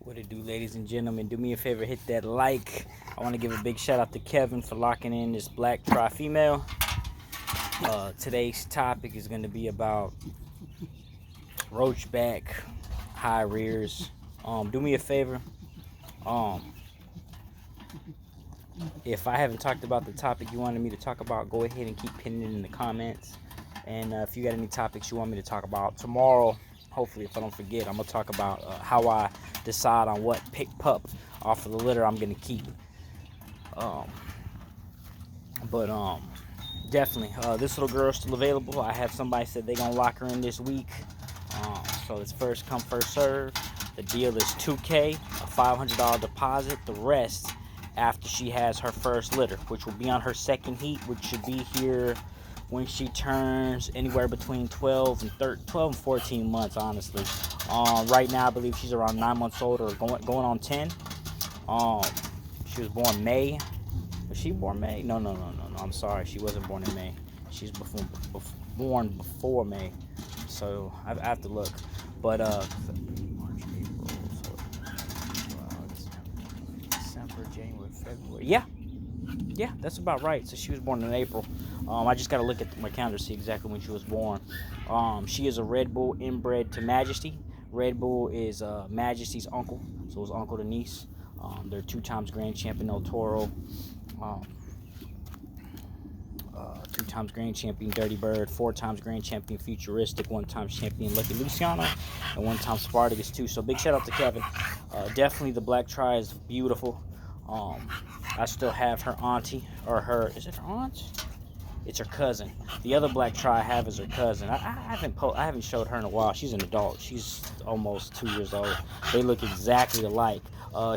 What it do, ladies and gentlemen? Do me a favor, hit that like. I want to give a big shout out to Kevin for locking in this black tri-female. Today's topic is going to be about roachback, high rears. Do me a favor. If I haven't talked about the topic you wanted me to talk about, go ahead and keep pinning it in the comments. And if you got any topics you want me to talk about tomorrow, hopefully if I don't forget, I'm gonna talk about how I decide on what pick pup off of the litter I'm gonna keep. Definitely, this little girl's still available. I have somebody said they're gonna lock her in this week. So it's first come, first serve. The deal is $2K, a $500 deposit. The rest after she has her first litter, which will be on her second heat, which should be here when she turns anywhere between 12 and 14 months, honestly. Right now I believe she's around 9 months old or going on 10. She was born May. Was she born May? No, I'm sorry, she wasn't born in May. She's born before May, so I have to look. But March, April, December, January, February. Yeah, that's about right. So she was born in April. I just got to look at my calendar to see exactly when she was born. She is a Red Bull inbred to Majesty. Red Bull is Majesty's uncle, so it's uncle to niece. They're 2 times grand champion El Toro, 2 times grand champion Dirty Bird, 4 times grand champion Futuristic, 1 time champion Lucky Luciano, and 1 time Spartacus too. So big shout out to Kevin. Definitely the black tri is beautiful. I still have her auntie, or is it her aunt? It's her cousin. The other black tri I have is her cousin. I haven't showed her in a while. She's an adult. She's almost 2 years old. They look exactly alike.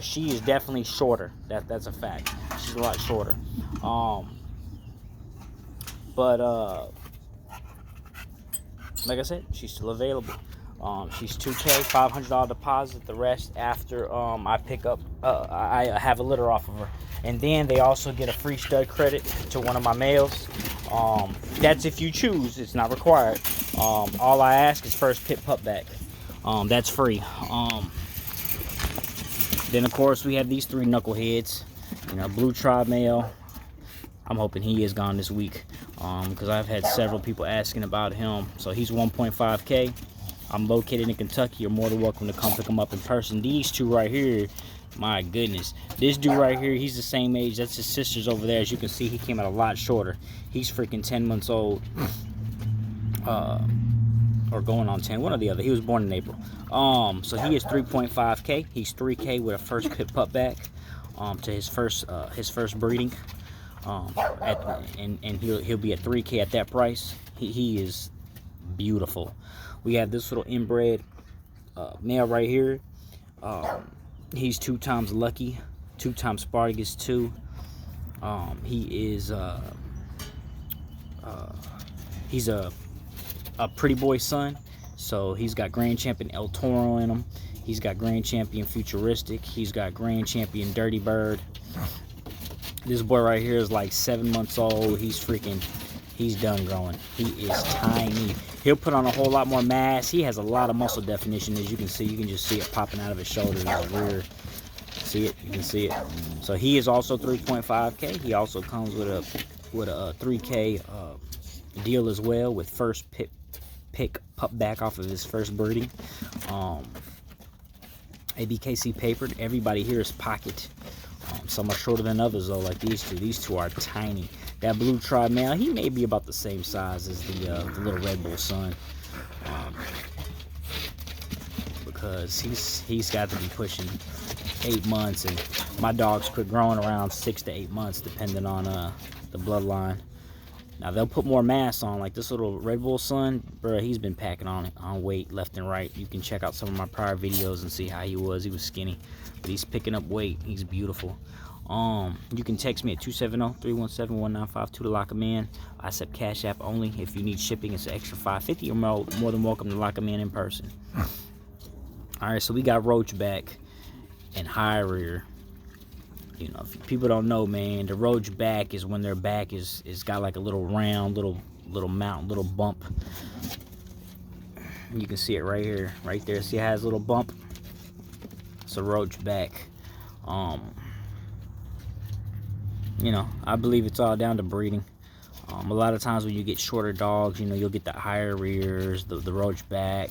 She is definitely shorter. That's a fact. She's a lot shorter. Like I said, she's still available. She's $2K, $500 deposit. The rest after I pick up, I have a litter off of her, and then they also get a free stud credit to one of my males. That's if you choose. It's not required. All I ask is first pit pup back. That's free. Then of course we have these 3 knuckleheads. Blue tri male. I'm hoping he is gone this week because I've had several people asking about him. So he's 1.5K. I'm located in Kentucky. You're more than welcome to come pick him up in person. These 2 right here, my goodness. This dude right here, he's the same age. That's his sister's over there. As you can see, he came out a lot shorter. He's freaking 10 months old. Or going on 10, one or the other. He was born in April. So he is 3.5K. He's 3K with a first pit pup back to his first breeding. And he'll be at 3K at that price. He is beautiful. We have this little inbred male right here. He's 2 times Lucky, 2 times Spartacus 2. He is he's a pretty boy son. So he's got grand champion El Toro in him. He's got grand champion Futuristic. He's got grand champion Dirty Bird. This boy right here is like 7 months old. He's done growing. He is tiny. He'll put on a whole lot more mass. He has a lot of muscle definition, as you can see. You can just see it popping out of his shoulders, his rear. See it? You can see it. So he is also 3.5K. He also comes with a 3K deal as well, with first pick pup back off of his first breeding. ABKC papered. Everybody here is pocket. Some are shorter than others though, like these 2. These 2 are tiny. That blue tri male, he may be about the same size as the little Red Bull son, because he's got to be pushing 8 months, and my dogs quit growing around 6 to 8 months, depending on the bloodline. Now they'll put more mass on, like this little Red Bull son, bro. He's been packing on weight left and right. You can check out some of my prior videos and see how he was. He was skinny, but he's picking up weight. He's beautiful. You can text me at 270-317-1952 to lock him in. I accept Cash App only. If you need shipping, it's an extra $5.50. You're more than welcome to lock him in person. All right, so we got roachback and high rear. If people don't know, man, the roach back is when their back is got like a little round, little mountain, little bump. You can see it right here, right there. See, it has a little bump. That's a roach back. You know, I believe it's all down to breeding. A lot of times when you get shorter dogs, you know, you'll get the higher rears, the roach back.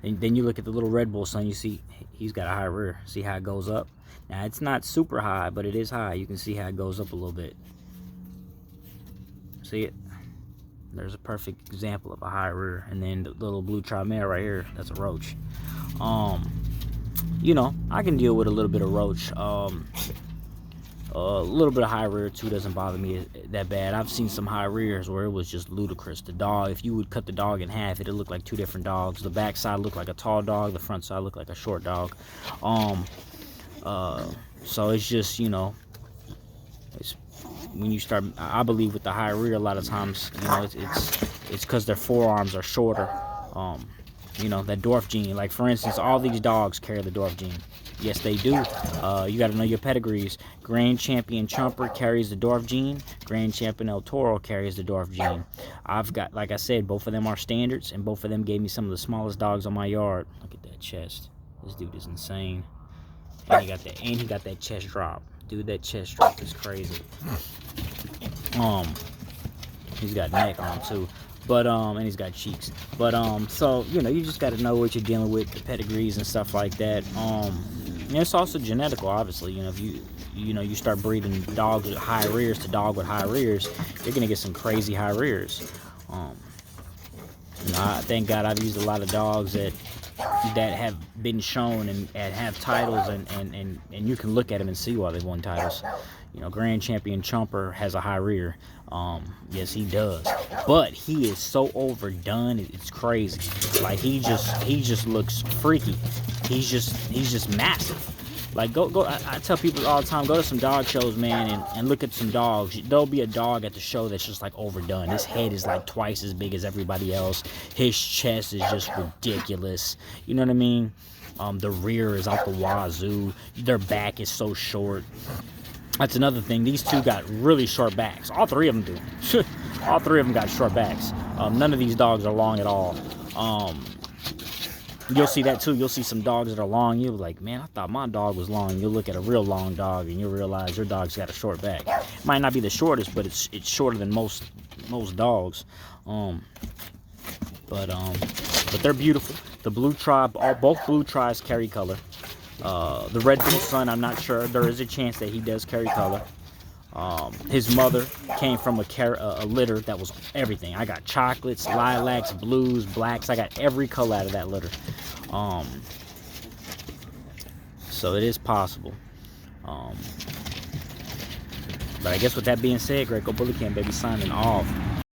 And then you look at the little Red Bull son, you see he's got a high rear. See how it goes up? Now, it's not super high, but it is high. You can see how it goes up a little bit. See it? There's a perfect example of a high rear. And then the little blue tri male right here, that's a roach. You know, I can deal with a little bit of roach. A little bit of high rear too doesn't bother me that bad. I've seen some high rears where it was just ludicrous. The dog, if you would cut the dog in half, it'd look like two different dogs. The back side looked like a tall dog, the front side looked like a short dog. So it's just, you know, it's when you start, I believe with the high rear, a lot of times, you know, it's because their forearms are shorter. You know, that dwarf gene. Like, for instance, all these dogs carry the dwarf gene. Yes, they do. You got to know your pedigrees. Grand Champion Chumper carries the dwarf gene. Grand Champion El Toro carries the dwarf gene. I've got, like I said, both of them are standards, and both of them gave me some of the smallest dogs on my yard. Look at that chest. This dude is insane. And he got that chest drop. Dude, that chest drop is crazy. He's got neck on too. But and he's got cheeks. But so, you know, you just got to know what you're dealing with, the pedigrees and stuff like that. And it's also genetical, obviously. You know, if you start breeding dogs with high rears to dog with high rears, you're gonna get some crazy high rears. You know, thank God I've used a lot of dogs that have been shown and have titles, and you can look at them and see why they've won titles. You know, Grand Champion Chumper has a high rear. Yes, he does, but he is so overdone, it's crazy. Like, he just looks freaky. He's just massive. Like, go. I tell people all the time, go to some dog shows, man, and look at some dogs. There'll be a dog at the show that's just like overdone. His head is like twice as big as everybody else. His chest is just ridiculous. You know what I mean? The rear is out the wazoo. Their back is so short. That's another thing. These two got really short backs. All three of them do. All three of them got short backs. None of these dogs are long at all. You'll see that too. You'll see some dogs that are long. You'll be like, man, I thought my dog was long. You'll look at a real long dog and you'll realize your dog's got a short back. It might not be the shortest, but it's shorter than most dogs. But they're beautiful. The blue tribe, both blue tribes carry color. The Red Bull son, I'm not sure. There is a chance that he does carry color. His mother came from a litter that was everything. I got chocolates, lilacs, blues, blacks. I got every color out of that litter. So it is possible. But I guess with that being said, Greco Bully Cam, baby, signing off.